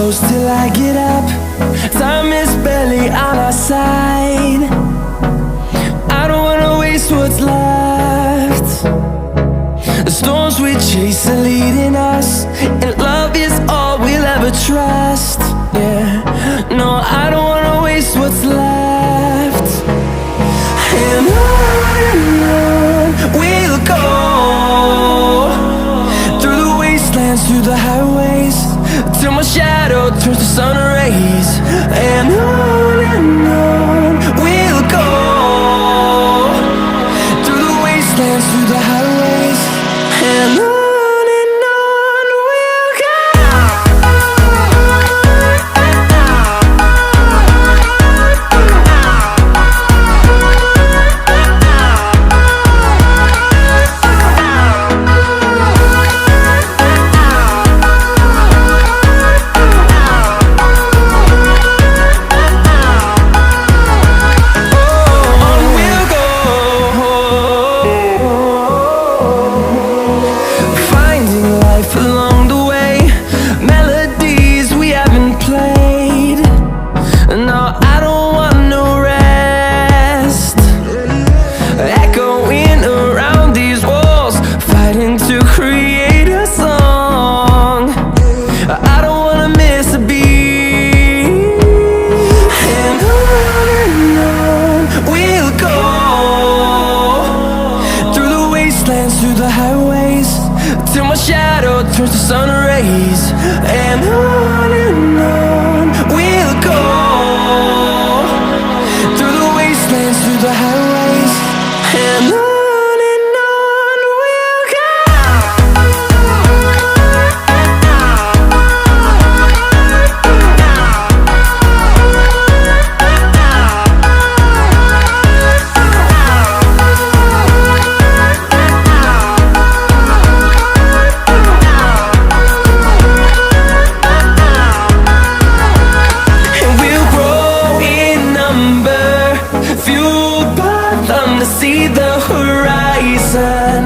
close till I get up. Time is barely on our side. I don't wanna waste what's left. The storms we chase are leading us, and love is all we'll ever trust. Yeah, no, I don't wanna waste what's left. And on we'll go, through the wastelands, through the highways, till my shadow turns to sun rays. And on we'll go, through the wastelands, through the highways, and on we'll go. Through the highways, till my shadow turns to sun rays. And on we'll go, through the wastelands, through the highways, and on we'll go. See the horizon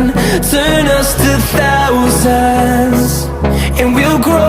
turn us to thousands, and we'll grow